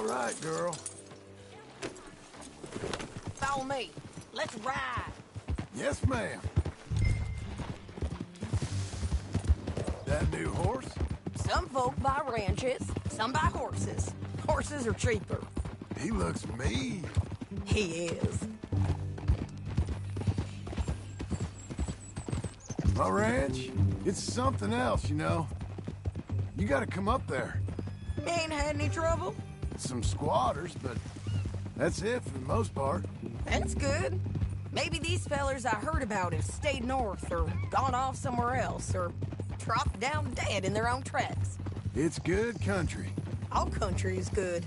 right, girl. Follow me. Let's ride. Yes, ma'am. That new horse? Some folk buy ranches, some buy horses. Horses are cheaper. He looks mean. He is. My ranch, it's something else, you know. You gotta come up there. Ain't had any trouble? Some squatters, but that's it for the most part. That's good. Maybe these fellers I heard about have stayed north or gone off somewhere else or dropped down dead in their own tracks. It's good country. All country is good.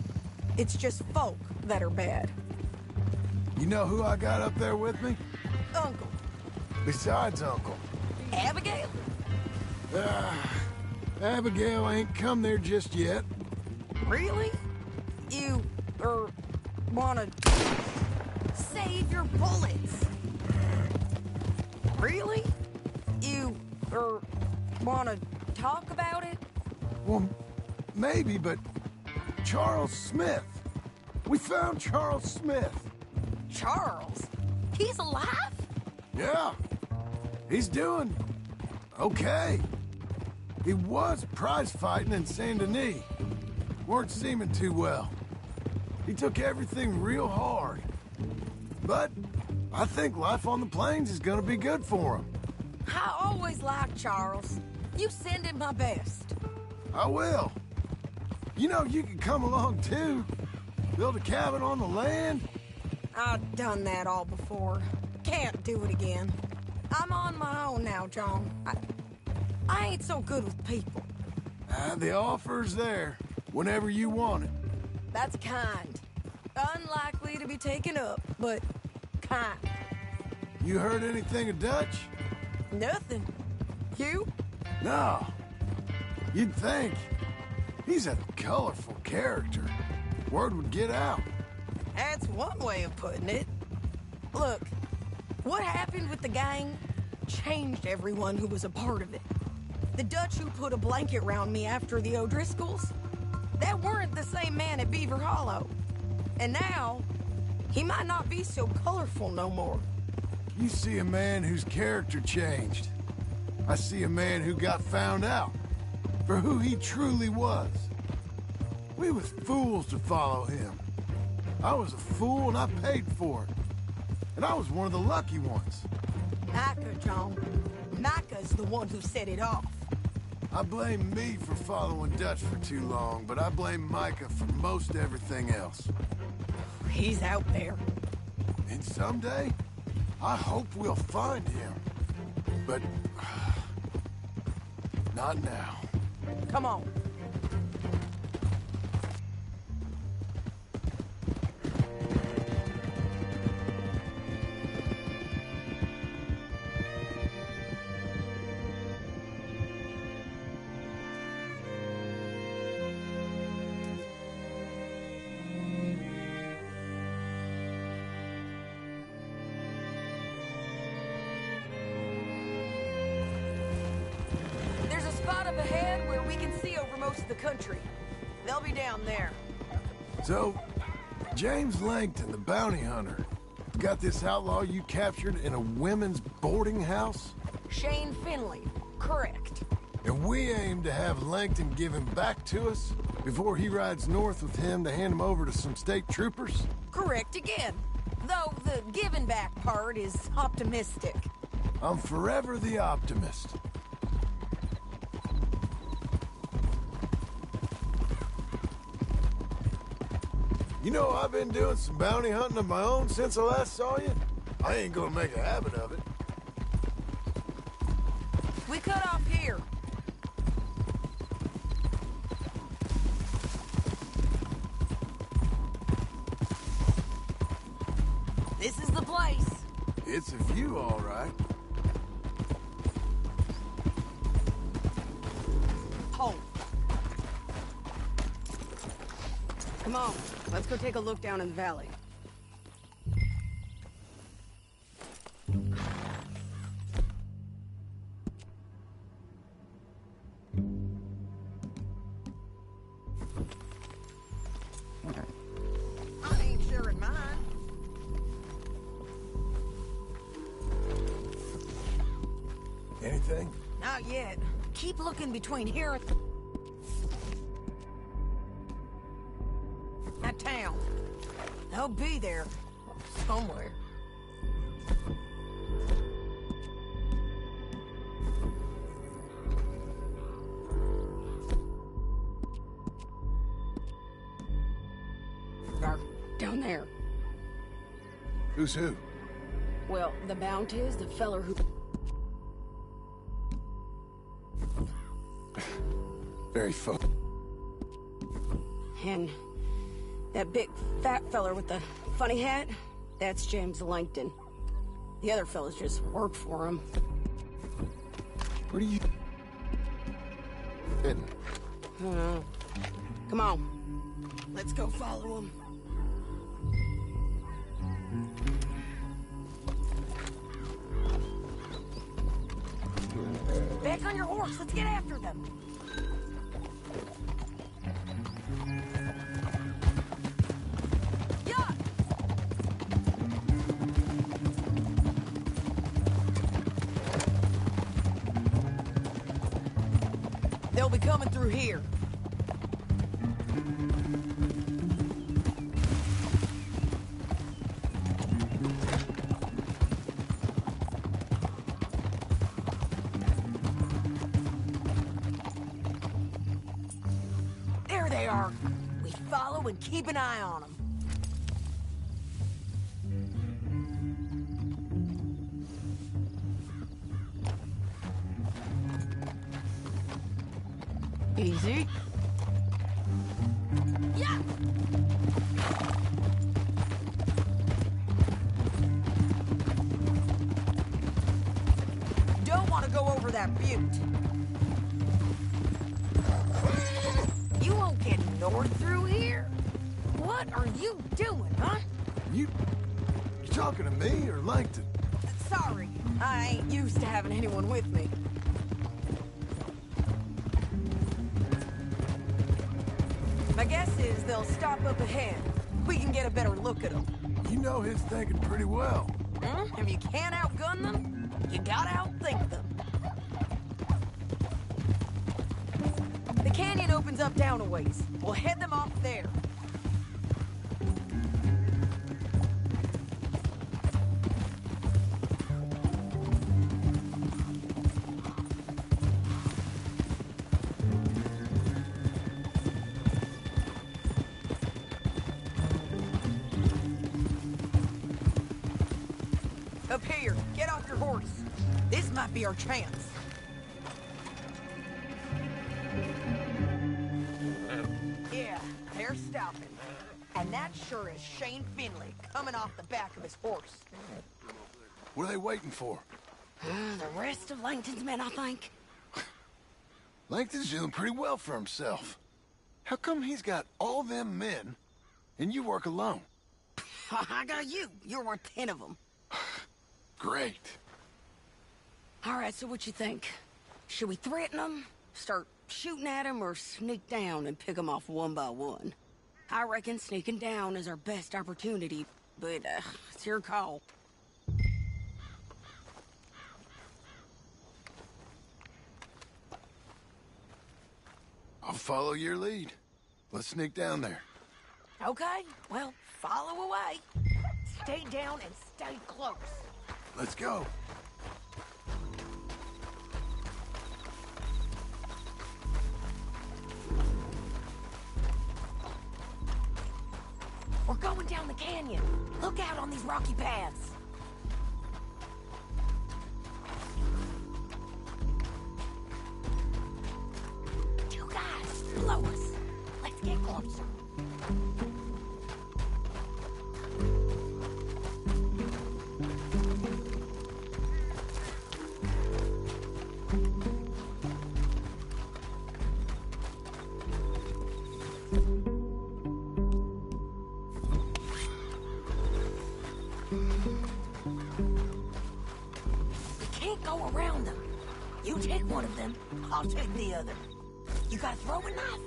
It's just folk that are bad. You know who I got up there with me? Uncle. Besides Uncle. Abigail? Abigail ain't come there just yet. Really? You, wanna save your bullets? Really? You, wanna talk about it? Well, maybe, but Charles Smith. We found Charles Smith. Charles? He's alive? Yeah. He's doing okay. He was prize fighting in Saint Denis. Weren't seeming too well. He took everything real hard. But I think life on the plains is gonna be good for him. I always liked Charles. You send him my best. I will. You know, you can come along too. Build a cabin on the land. I've done that all before. Can't do it again. I'm on my own now, John. I ain't so good with people. The offer's there, whenever you want it. That's kind. Unlikely to be taken up, but kind. You heard anything of Dutch? Nothing. You? No. You'd think. He's a colorful character. Word would get out. That's one way of putting it. Look, what happened with the gang changed everyone who was a part of it. The Dutch who put a blanket round me after the O'Driscolls, that weren't the same man at Beaver Hollow. And now, he might not be so colorful no more. You see a man whose character changed. I see a man who got found out for who he truly was. We was fools to follow him. I was a fool and I paid for it. And I was one of the lucky ones. Micah, John. Micah's the one who set it off. I blame me for following Dutch for too long, but I blame Micah for most everything else. He's out there. And someday, I hope we'll find him. But not now. Come on. There's a spot up ahead where we can see over most of the country. They'll be down there. So, James Langton, the bounty hunter, got this outlaw you captured in a women's boarding house? Shane Finley. Correct. And we aim to have Langton give him back to us before he rides north with him to hand him over to some state troopers? Correct again. Though the giving back part is optimistic. I'm forever the optimist. You know, I've been doing some bounty hunting of my own since I last saw you. I ain't gonna make a habit of it. We cut off here. This is the place. It's a view, all right. Hold. Come on, let's go take a look down in the valley. Okay. anything? Not yet. Keep looking between here and that town. They'll be there somewhere. Or down there. Who's who? Well, the Bounty is the feller who... Very fuck. And that big fat feller with the funny hat, that's James Langton. The other fellas just work for him. What are you... Hidden? Come on. Let's go follow him. Back on your horse. Let's get after them. Yeah. They'll be coming through here. There they are. We follow and keep an eye on them. Easy. Yeah. Don't want to go over that butte. You won't get north through here? What are you doing, huh? You talking to me or Langton? Sorry, I ain't used to having anyone with me. My guess is they'll stop up ahead. We can get a better look at them. You know his thinking pretty well. If you can't outgun them, you gotta outthink them. The canyon opens up down a ways. We'll head them off there. Up here, get off your horse. This might be our chance. Yeah, they're stopping. And that sure is Shane Finley coming off the back of his horse. What are they waiting for? The rest of Langton's men, I think. Langton's doing pretty well for himself. How come he's got all them men and you work alone? I got you. You're worth 10 of them. Great. All right, so what you think? Should we threaten them, start shooting at them, or sneak down and pick them off one by one? I reckon sneaking down is our best opportunity, but it's your call. I'll follow your lead. Let's sneak down there. Okay, well, follow away. Stay down and stay close. Let's go. We're going down the canyon. Look out on these rocky paths. You guys, below us. Let's get closer. Go around them. You take one of them, I'll take the other. You got a throwing knife?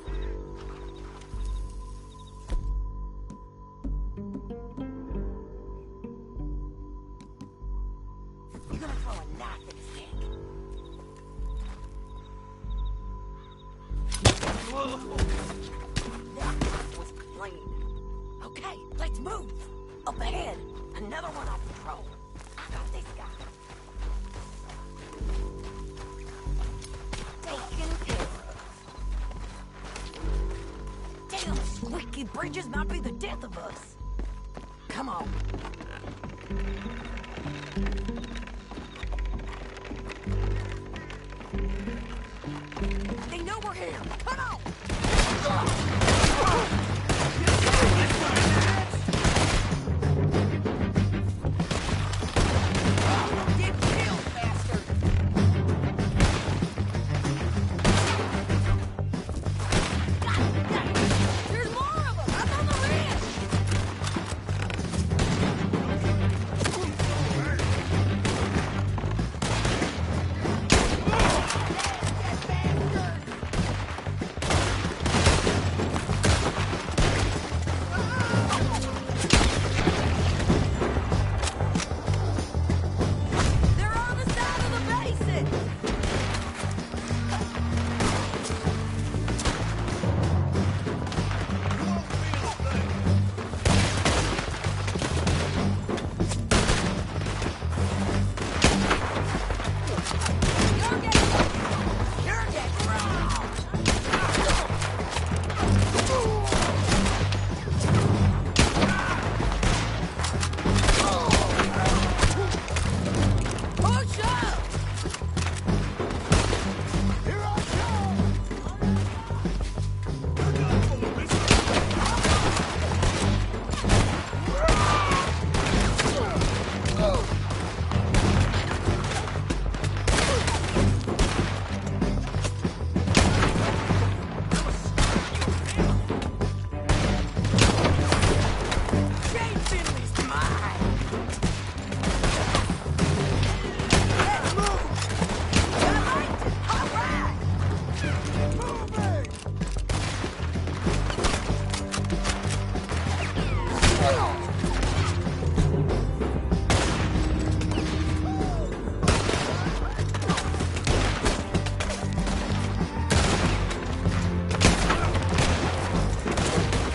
You're gonna throw a knife at his neck. That was clean. Okay, let's move. Up ahead, another one on patrol. I got this guy. Taken care of. Damn, squeaky bridges might be the death of us. Come on. They know we're here. Come on. Get killed, bastard. There's more of them up on the ridge. They're on the side of the basin. You're getting wrong. Push up. Here I come! Jane Finley's mine. Let's move. I liked it. All right. Moving!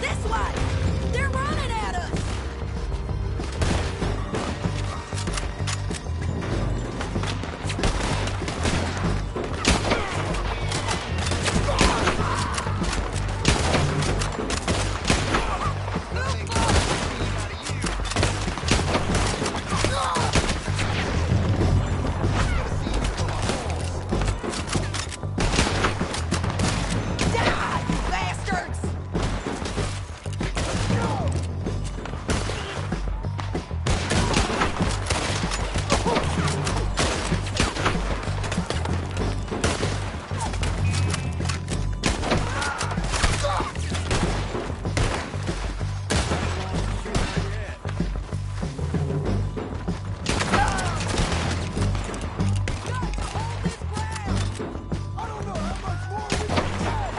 This way. They're running at us. Die, you bastards! I don't know how much more we can take!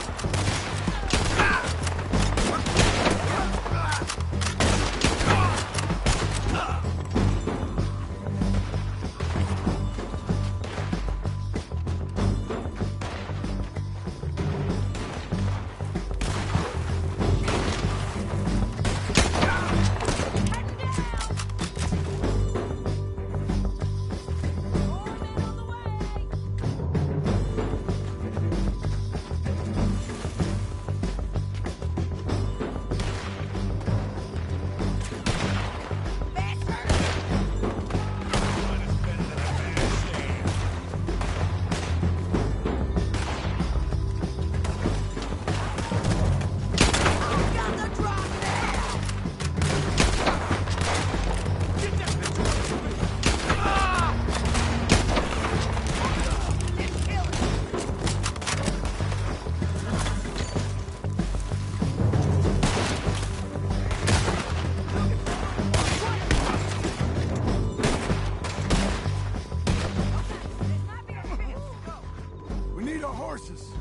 We need our horses.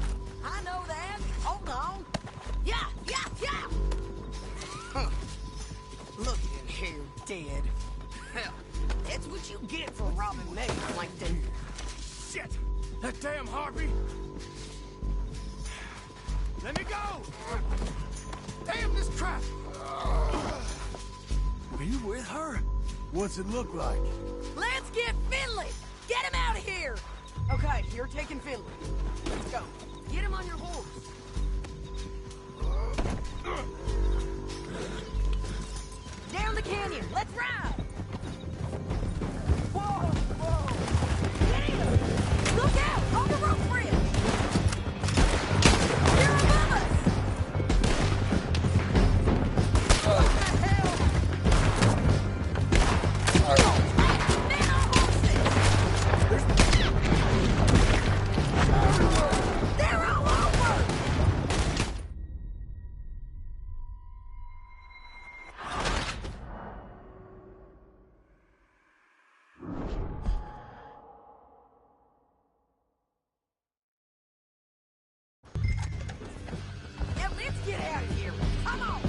I know that. Hold on. Yeah. Huh. Look in here, dead. Hell, that's what you get for robbing me, Plankton. Shit! That damn harpy! Let What's it look like? Let's get Finley! Get him out of here! Okay, you're taking Finley. Let's go. Get him on your horse. Down the canyon. Let's ride! Whoa! Whoa! Get him! Look out! On the rope bridge! They're above us! What the hell? Men on horses! They're all over! Yeah, let's get out of here. Come on.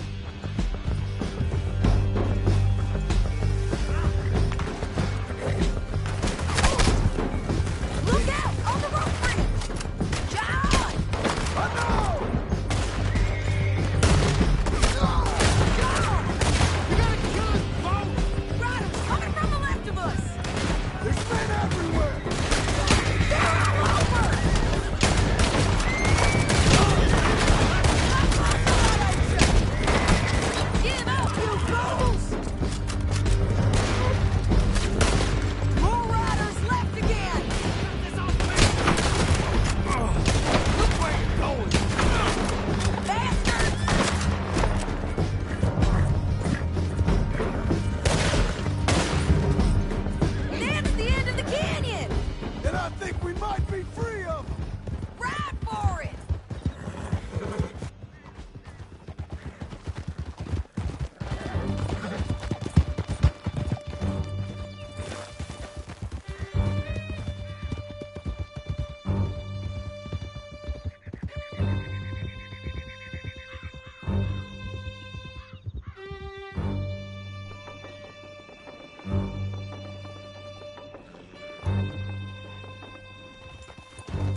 Look out! On the rope bridge! John! John! You gotta kill us both! Riders coming from the left of us! There's men everywhere! They're all over! Give up, you fools! More riders left again! Look where you're going! Bastards! That's the end of the canyon! And I think we might be free of them! Ride for it!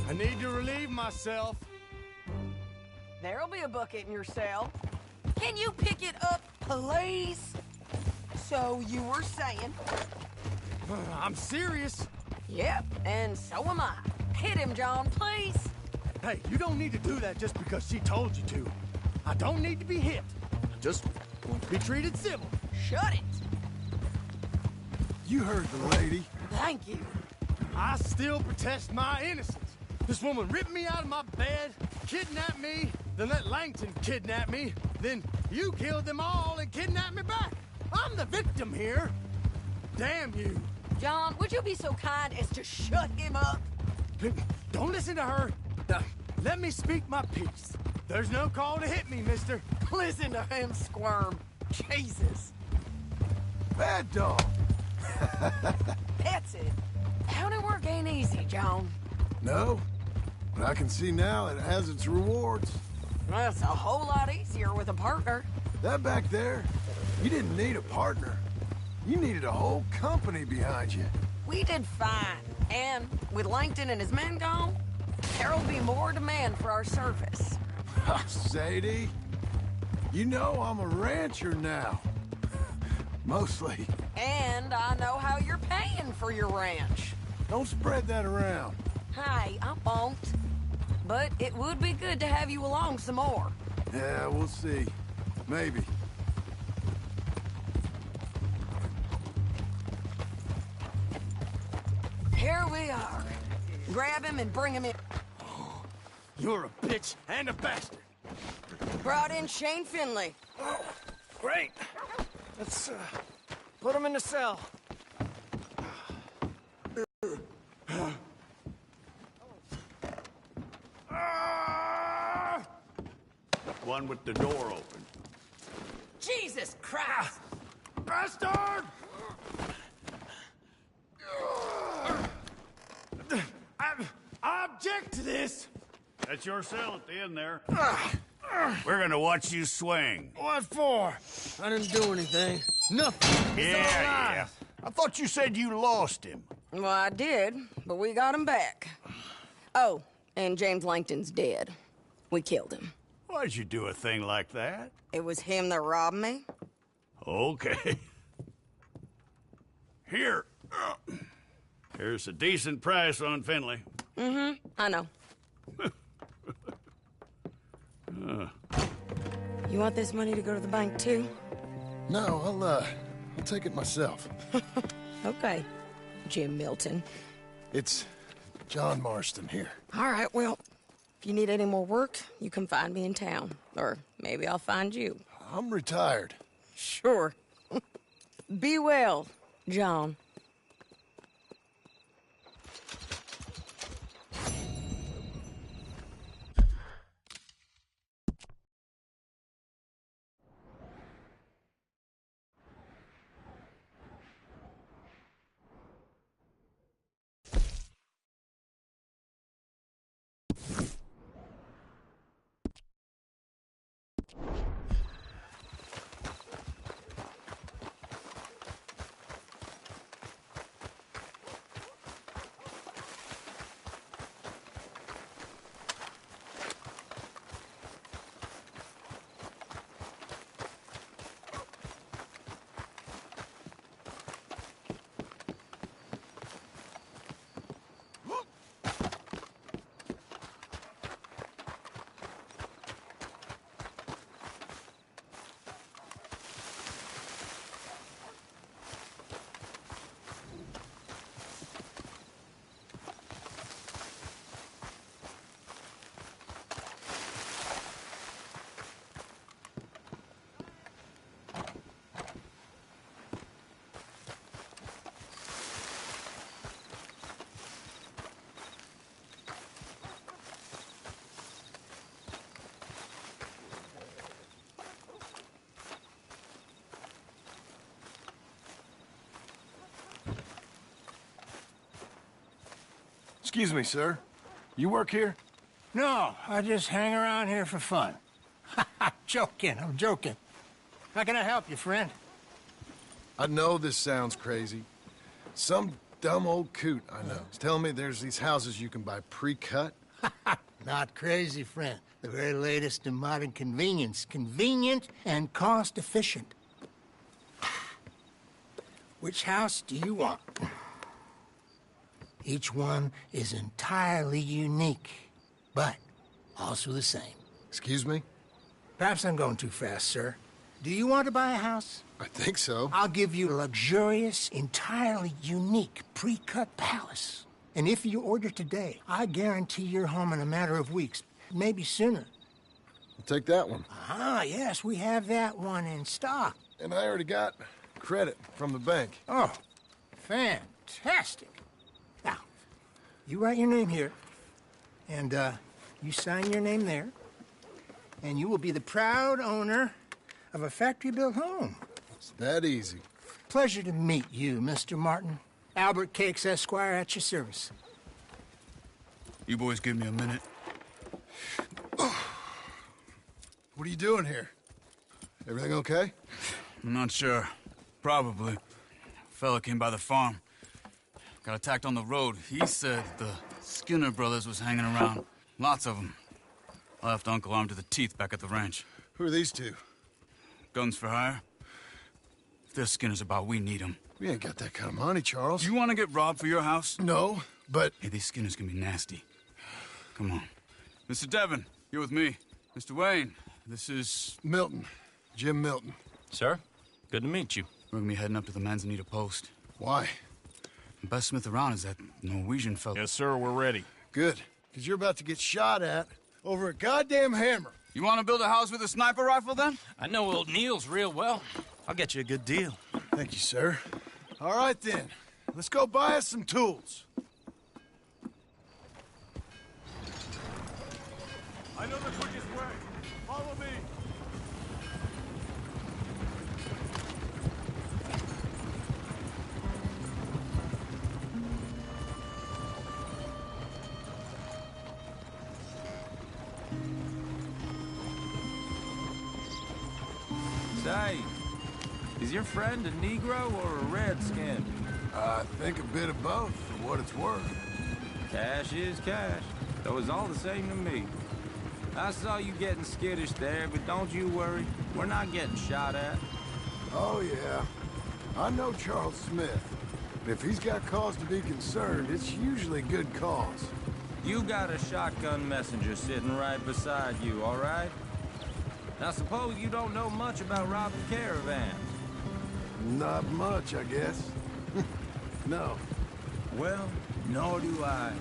I need to relieve myself. There'll be a bucket in your cell. Can you pick it up, please? So you were saying? I'm serious. Yep, and so am I. Hit him, John, please. Hey, you don't need to do that just because she told you to. I don't need to be hit. I just want to be treated civil. Shut it. You heard the lady. Thank you. I still protest my innocence. This woman ripped me out of my bed, kidnapped me, then let Langton kidnap me, then you killed them all and kidnapped me back. I'm the victim here. Damn you. John, would you be so kind as to shut him up? Don't listen to her. Let me speak my piece. There's no call to hit me, mister. Listen to him squirm. Jesus. Bad dog. That's it. County work ain't easy, John. No, but I can see now it has its rewards. That's a whole lot easier with a partner. That back there, you didn't need a partner. You needed a whole company behind you. We did fine. And with Langton and his men gone, there'll be more demand for our service. Sadie, you know I'm a rancher now. Mostly. And I know how you're paying for your ranch. Don't spread that around. Hey, I won't. But it would be good to have you along some more. Yeah, we'll see. Maybe. Here we are. Grab him and bring him in. You're a bitch and a bastard. Brought in Shane Finley. Oh, great. Let's put him in the cell. One with the door open. Jesus Christ! Bastard! I object to this. That's your cell at the end there. We're gonna watch you swing. What for? I didn't do anything. Nothing. Yeah. I thought you said you lost him. Well, I did, but we got him back. Oh, and James Langton's dead. We killed him. Why'd you do a thing like that? It was him that robbed me. Okay. Here. Here's a decent price on Finley. I know. You want this money to go to the bank, too? No, I'll take it myself. Okay, Jim Milton. It's John Marston here. All right, well, if you need any more work, you can find me in town. Or maybe I'll find you. I'm retired. Sure. Be well, John. Excuse me, sir. You work here? No, I just hang around here for fun. I'm joking, I'm joking. How can I help you, friend? I know this sounds crazy. Some dumb old coot I know is telling me there's these houses you can buy pre-cut. Not crazy, friend. The very latest in modern convenience. Convenient and cost-efficient. Which house do you want? Each one is entirely unique, but also the same. Excuse me? Perhaps I'm going too fast, sir. Do you want to buy a house? I think so. I'll give you a luxurious, entirely unique pre-cut palace. And if you order today, I guarantee you're home in a matter of weeks, maybe sooner. I'll take that one. Ah, yes, we have that one in stock. And I already got credit from the bank. Oh, fantastic. Now, you write your name here, and you sign your name there, and you will be the proud owner of a factory-built home. It's that easy. Pleasure to meet you, Mr. Martin. Albert Cakes, Esquire, at your service. You boys give me a minute. What are you doing here? Everything okay? I'm not sure. Probably. Fella came by the farm. Got attacked on the road. He said the Skinner brothers was hanging around. Lots of them. I left Uncle armed to the teeth back at the ranch. Who are these two? Guns for hire? If they're Skinner's about, we need them. We ain't got that kind of money, Charles. You want to get robbed for your house? No, but... Hey, these Skinners can be nasty. Come on. Mr. Devon, you're with me. Mr. Wayne, this is... Milton. Jim Milton. Sir, good to meet you. We're gonna be heading up to the Manzanita post. Why? The best smith around is that Norwegian fellow. Yes, sir, we're ready. Good. Because you're about to get shot at over a goddamn hammer. You want to build a house with a sniper rifle, then? I know old Neil's real well. I'll get you a good deal. Thank you, sir. All right, then. Let's go buy us some tools. I know the quickest way. Follow me. Say, is your friend a Negro or a Redskin? I think a bit of both, for what it's worth. Cash is cash, though it's all the same to me. I saw you getting skittish there, but don't you worry. We're not getting shot at. Oh, yeah. I know Charles Smith. If he's got cause to be concerned, it's usually good cause. You got a shotgun messenger sitting right beside you, all right? Now suppose you don't know much about robbing caravans. Not much, I guess. No. Well, nor do I.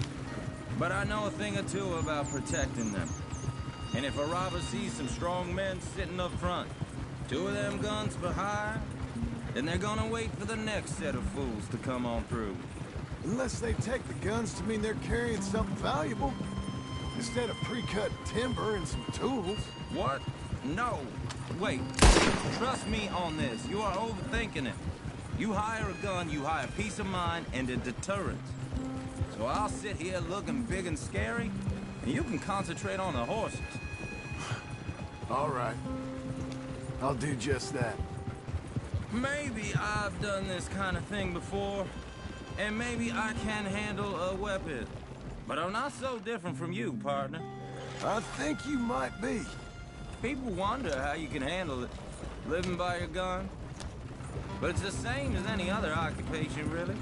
But I know a thing or two about protecting them. And if a robber sees some strong men sitting up front, 2 of them guns behind, then they're gonna wait for the next set of fools to come on through. Unless they take the guns to mean they're carrying something valuable. Instead of pre-cut timber and some tools. What? No. Wait. Trust me on this. You are overthinking it. You hire a gun, you hire peace of mind and a deterrent. So I'll sit here looking big and scary, and you can concentrate on the horses. All right. I'll do just that. Maybe I've done this kind of thing before, and maybe I can handle a weapon. But I'm not so different from you, partner. I think you might be. People wonder how you can handle it, living by your gun. But it's the same as any other occupation, really.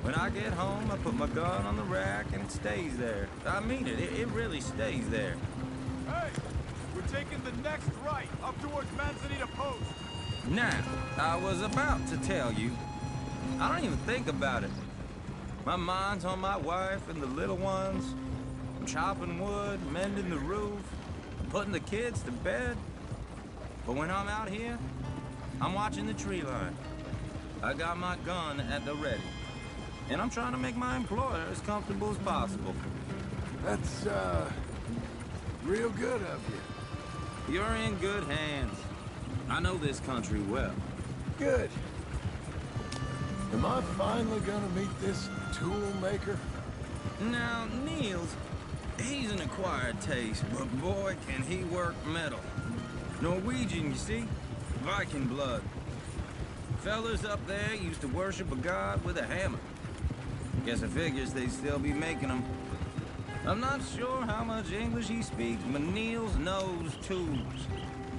When I get home, I put my gun on the rack and it stays there. I mean it, it really stays there. Hey, we're taking the next right, up towards Manzanita Post. Now, I was about to tell you, I don't even think about it. My mind's on my wife and the little ones. I'm chopping wood, mending the roof, putting the kids to bed. But when I'm out here, I'm watching the tree line. I got my gun at the ready. And I'm trying to make my employer as comfortable as possible. That's, real good of you. You're in good hands. I know this country well. Good. Am I finally gonna meet this tool maker? Now, Niels, he's an acquired taste, but boy, can he work metal. Norwegian, you see? Viking blood. Fellas up there used to worship a god with a hammer. Guess I figures they'd still be making them. I'm not sure how much English he speaks, but Niels knows tools.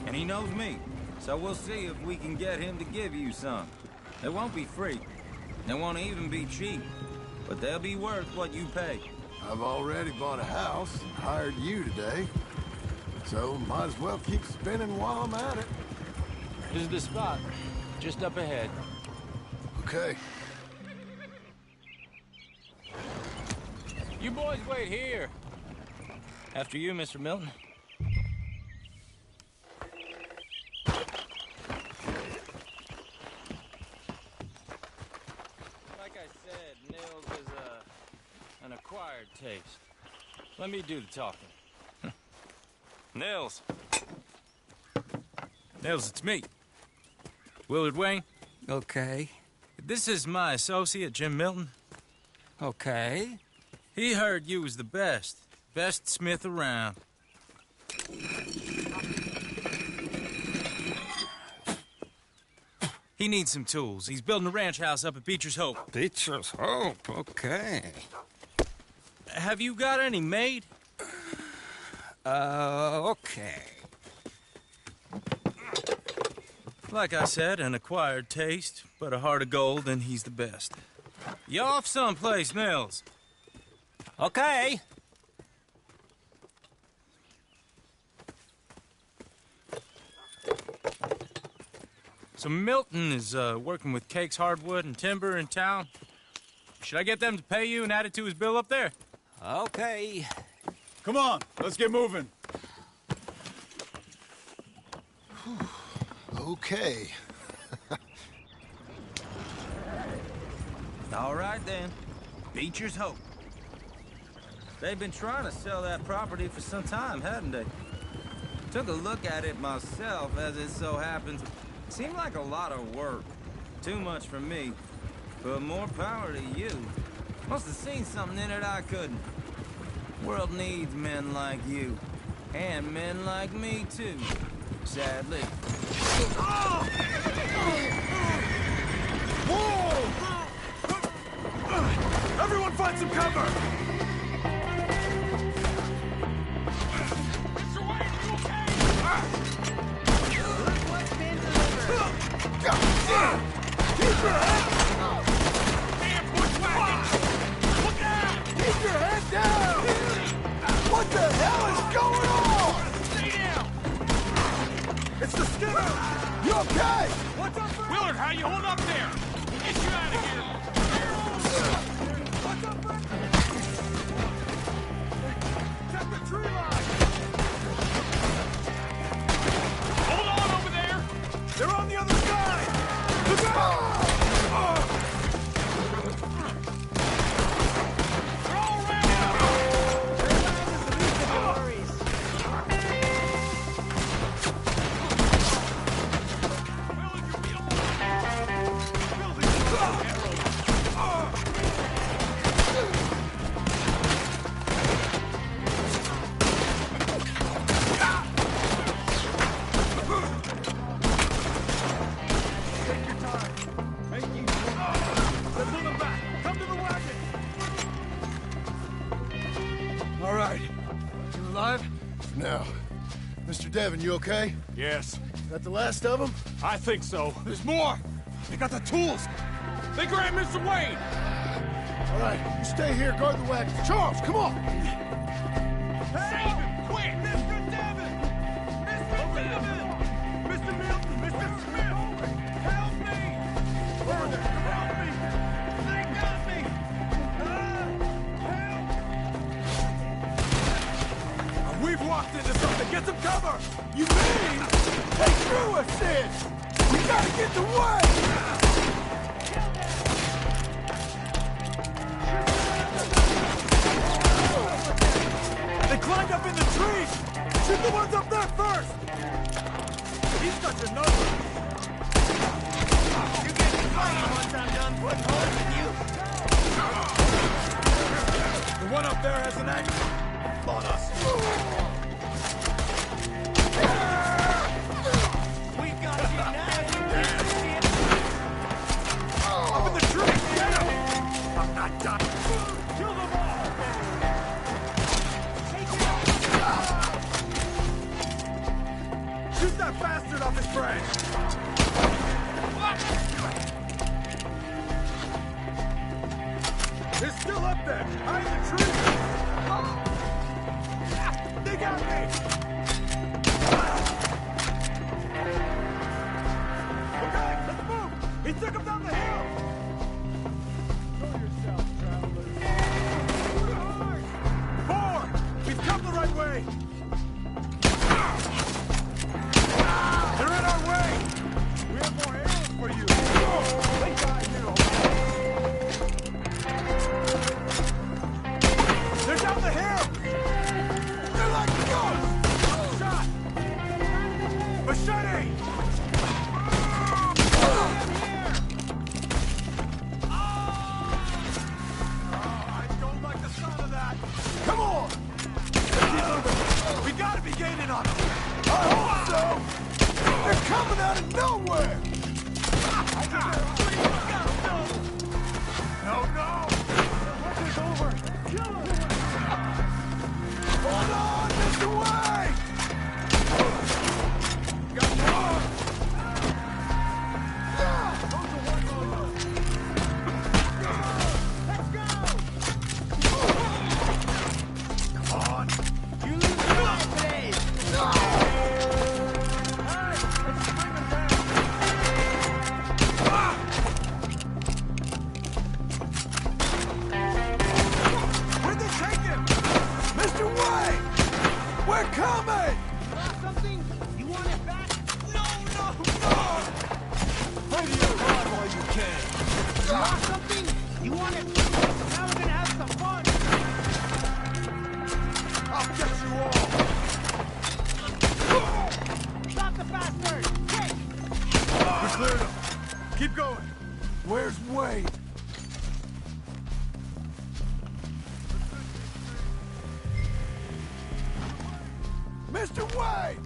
And he knows me, so we'll see if we can get him to give you some. They won't be free. They won't even be cheap. But they'll be worth what you pay. I've already bought a house and hired you today. So might as well keep spinning while I'm at it. This is the spot. Just up ahead. Okay. You boys wait here. After you, Mr. Milton. Like I said, Nils is an acquired taste. Let me do the talking. Nils. Nils, it's me. Willard Wayne. Okay. This is my associate, Jim Milton. Okay. He heard you was the best. Best smith around. He needs some tools. He's building a ranch house up at Beecher's Hope. Beecher's Hope, okay. Have you got any made? Okay. Like I said, an acquired taste, but a heart of gold, and he's the best. You off someplace, Nils? Okay. So Milton is working with Cakes Hardwood and Timber in town. Should I get them to pay you and add it to his bill up there? Okay. Come on, let's get moving. Okay. All right, then. Beecher's Hope. They've been trying to sell that property for some time, hadn't they? Took a look at it myself, as it so happens. Seemed like a lot of work. Too much for me. But more power to you. Must have seen something in it I couldn't. World needs men like you. And men like me, too. Sadly. Everyone find some cover! Mr. Wayne, you okay? Look what's been delivered. God damn! Keep your head! Now you hold up there! We'll get you out of here! What's up, Frank? Check the tree line! Hold on over there! They're on the other side! Look out! They're all around All right. You alive? Now. Mr. Devon, you okay? Yes, That the last of them? I think so. There's more! They got the tools! They grabbed Mr. Wayne! All right, you stay here, guard the wagon. Charles, come on! Save him, quick! Mr. Devon! Mr. Devon! Mr. Milton! Mr. Smith! Help me! Over there! Help me! They got me! Help! We've walked into something! Get some cover! You mean they threw us in? We gotta get the way! They climbed up in the trees! Shoot the ones up there first! He's such a number! You get fighting once I'm done putting holes in you! The one up there has an angle on us! We got you now, you shit! Up in the trees! Get him! I'm not done! Kill them all! Shoot that bastard off his branch! They're still up there! Hide in the tree! They got me! Okay, let's move! He took him down the hill! Show yourself, travelers. Four! We've come the right way! They're in our way! We have more arrows for you! They got you! They're down the hill! They're like ghosts! Shot! Machete! I don't like the sound of that! Come on! We gotta be gaining on them! I hope so! They're coming out of nowhere! No, no! The work is over! Hold on, Mr. Wayne! Got more! Let's go! Come on! You lose the line today! Where'd they take him? Mr. Wayne! We're coming! Lost something? You want it back? No, no, no! Play to your God while you can. You lost something? You want it? Now we're gonna have some fun! I'll get you all! Stop the bastard! Quick! We cleared him. Keep going. Where's Wayne? Mr. Wayne!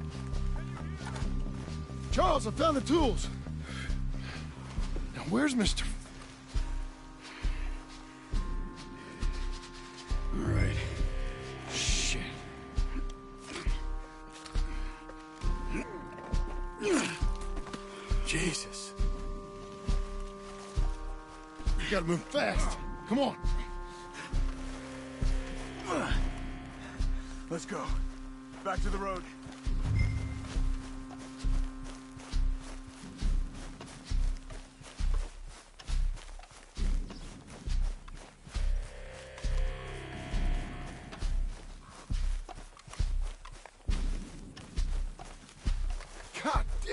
Charles, I found the tools. Now, where's Mr. All right. Shit. Jesus. You gotta move fast. Come on. Let's go. Back to the road.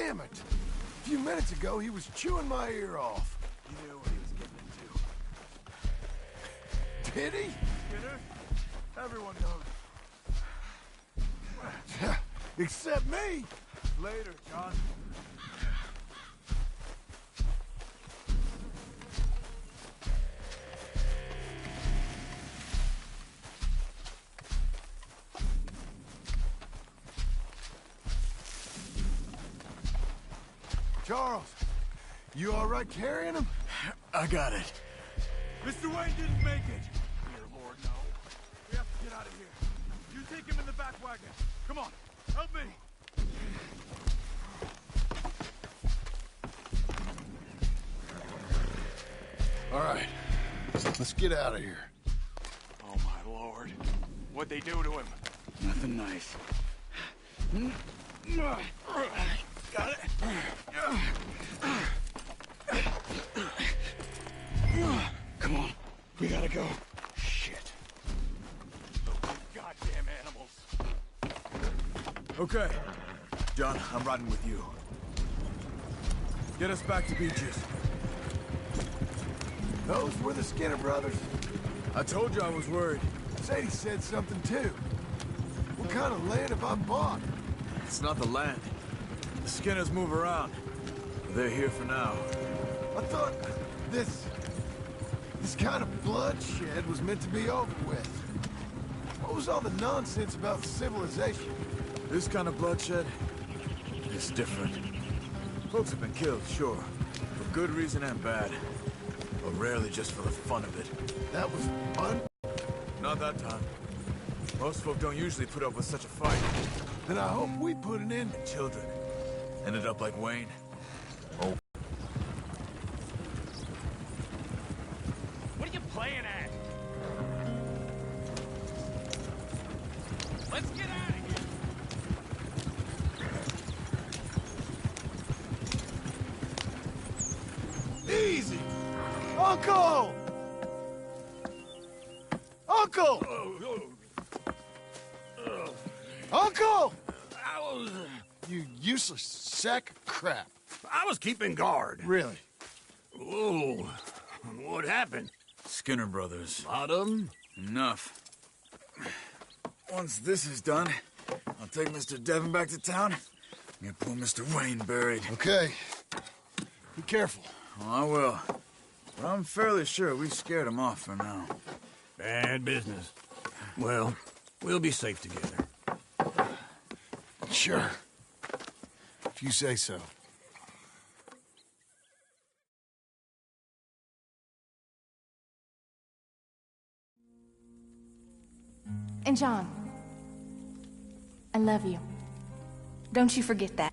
Damn it! A few minutes ago, he was chewing my ear off. He knew what he was getting into. Did he? Skinner? Everyone knows. Except me! Later, John. Charles, you all right carrying him? I got it. Mr. Wayne didn't make it. Dear Lord, no. We have to get out of here. You take him in the back wagon. Come on, help me. All right, let's get out of here. Oh, my Lord. What'd they do to him? Nothing nice. Got it? Come on, we gotta go. Shit. Those goddamn animals. Okay. John, I'm riding with you. Get us back to Beaches. Those were the Skinner brothers. I told you I was worried. Sadie said something too. What kind of land have I bought? It's not the land. The Skinners move around. They're here for now. I thought this kind of bloodshed was meant to be over with. What was all the nonsense about civilization? This kind of bloodshed is different. Folks have been killed, sure. For good reason and bad. But rarely just for the fun of it. That was fun? Not that time. Most folk don't usually put up with such a fight. Then I hope we put an end to Children. Ended up like Wayne. Oh. What are you playing at? Let's get out of here. Easy! Uncle! Uncle! Uncle! You useless sack of crap. I was keeping guard. Really? Oh, what happened? Skinner brothers. Lot of them? Enough. Once this is done, I'll take Mr. Devon back to town. Get poor Mr. Wayne buried. Okay. Be careful. Oh, I will. But I'm fairly sure we scared him off for now. Bad business. Well, we'll be safe together. Sure. If you say so. And John, I love you. Don't you forget that.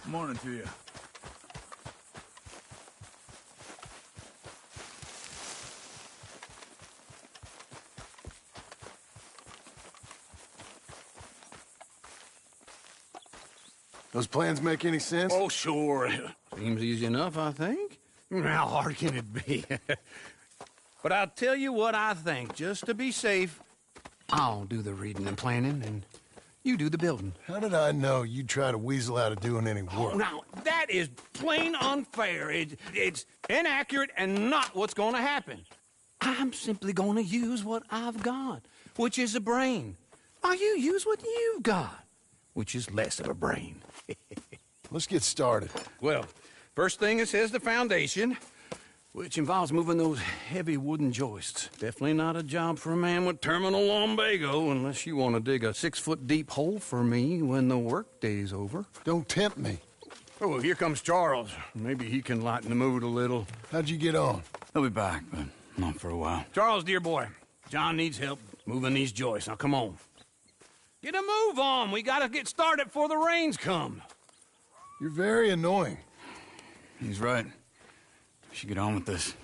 Morning to you. Those plans make any sense? Oh, sure. Seems easy enough, I think. How hard can it be? But I'll tell you what I think. Just to be safe, I'll do the reading and planning, and you do the building. How did I know you'd try to weasel out of doing any Oh, work? now, that is plain unfair. It's inaccurate and not what's going to happen. I'm simply going to use what I've got, which is a brain. While you use what you've got, which is less of a brain. Let's get started. Well, first thing it says the foundation. which involves moving those heavy wooden joists. Definitely not a job for a man with terminal lumbago, unless you want to dig a 6-foot deep hole for me when the workday's over. Don't tempt me. Oh, here comes Charles. Maybe he can lighten the mood a little. How'd you get on? He'll be back, but not for a while. Charles, dear boy, John needs help moving these joists. Now, come on. Get a move on. We gotta get started before the rains come. You're very annoying. He's right. We should get on with this.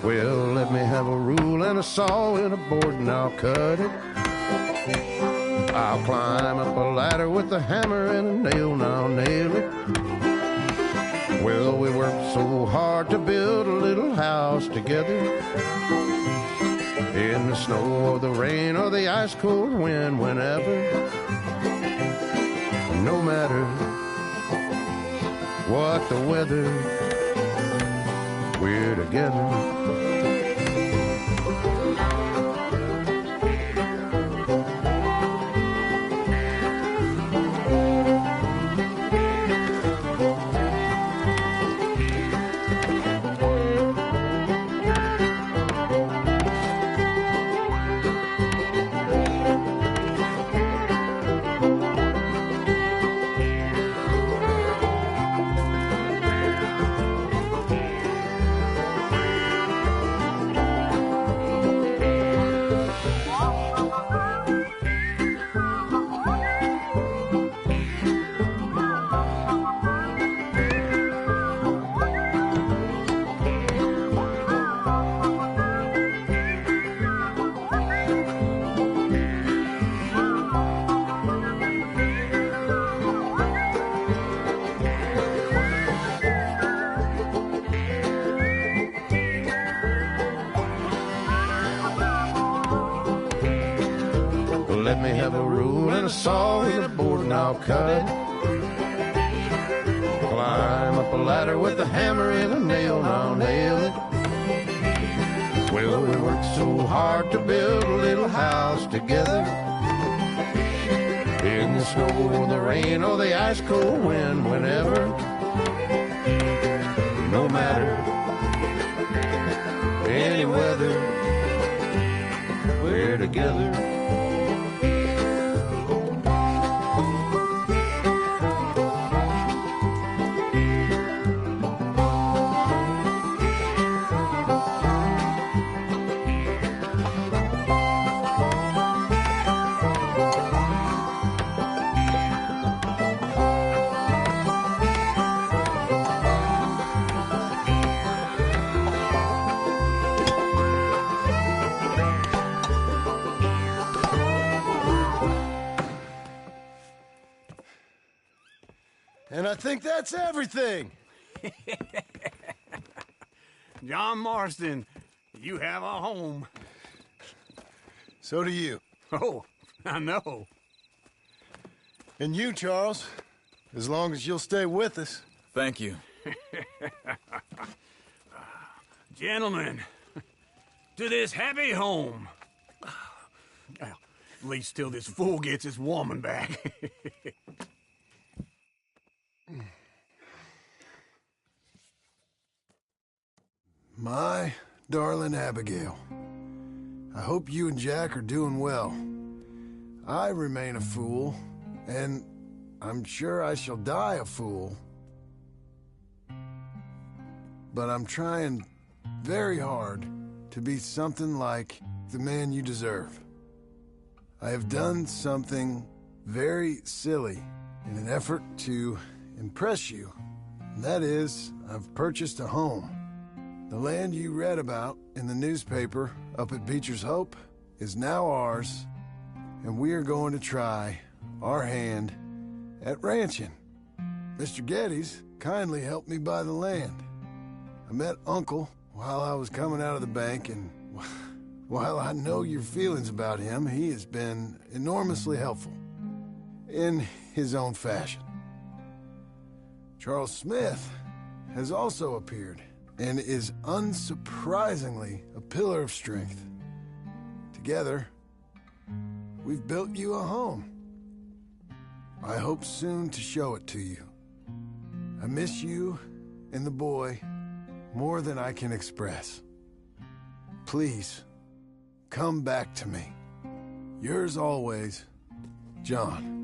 Well, let me have a rule and a saw and a board and I'll cut it. I'll climb up a ladder with a hammer and a nail and I'll nail it. Well, we worked so hard to build a little house together. In the snow or the rain or the ice cold wind, whenever. No matter what the weather, we're together. Let me have a rule and a saw and a board and I'll cut it. Climb up a ladder with a hammer and a nail and I'll nail it. Well, we worked so hard to build a little house together. In the snow or the rain or the ice cold wind, whenever. No matter any weather, we're together. And I think that's everything. John Marston, you have a home. So do you. Oh, I know. And you, Charles, as long as you'll stay with us. Thank you. Gentlemen, to this happy home. Well, at least till this fool gets his woman back. My darling Abigail, I hope you and Jack are doing well. I remain a fool, and I'm sure I shall die a fool. But I'm trying very hard to be something like the man you deserve. I have done something very silly in an effort to impress you. And that is, I've purchased a home. The land you read about in the newspaper up at Beecher's Hope is now ours, and we are going to try our hand at ranching. Mr. Geddes kindly helped me buy the land. I met Uncle while I was coming out of the bank, and while I know your feelings about him, he has been enormously helpful in his own fashion. Charles Smith has also appeared and is unsurprisingly a pillar of strength. Together, we've built you a home. I hope soon to show it to you. I miss you and the boy more than I can express. Please, come back to me. Yours always, John.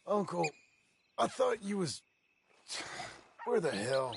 Uncle, I thought you was... Where the hell?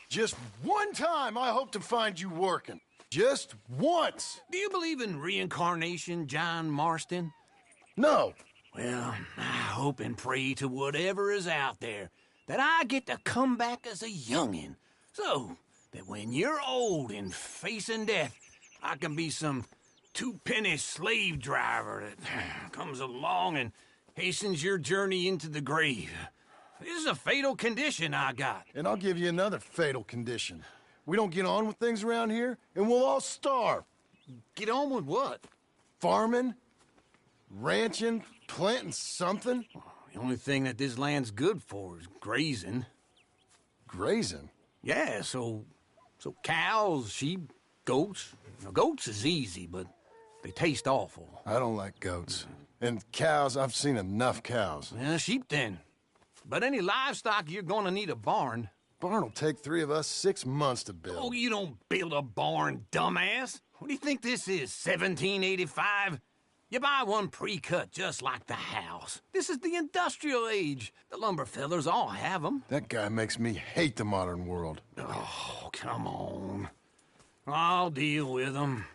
Just one time I hope to find you working. Just once. Do you believe in reincarnation, John Marston? No. Well, I hope and pray to whatever is out there that I get to come back as a youngin', so that when you're old and facing death, I can be some two-penny slave driver that comes along and hastens your journey into the grave. This is a fatal condition I got. And I'll give you another fatal condition. We don't get on with things around here, and we'll all starve. Get on with what? Farming, ranching, planting something. The only thing that this land's good for is grazing. Grazing? Yeah, so cows, sheep, goats. Now, goats is easy, but they taste awful. I don't like goats. And cows, I've seen enough cows. Yeah, sheep then. But any livestock, you're gonna need a barn. Barn will take 3 of us 6 months to build. Oh, you don't build a barn, dumbass. What do you think this is, 1785? You buy one pre-cut just like the house. This is the industrial age. The lumber fellers all have them. That guy makes me hate the modern world. Oh, come on. I'll deal with them.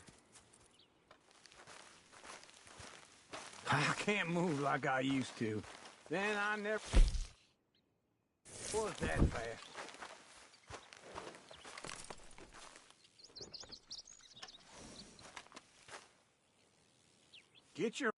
I can't move like I used to. Then I never was that fast. Get your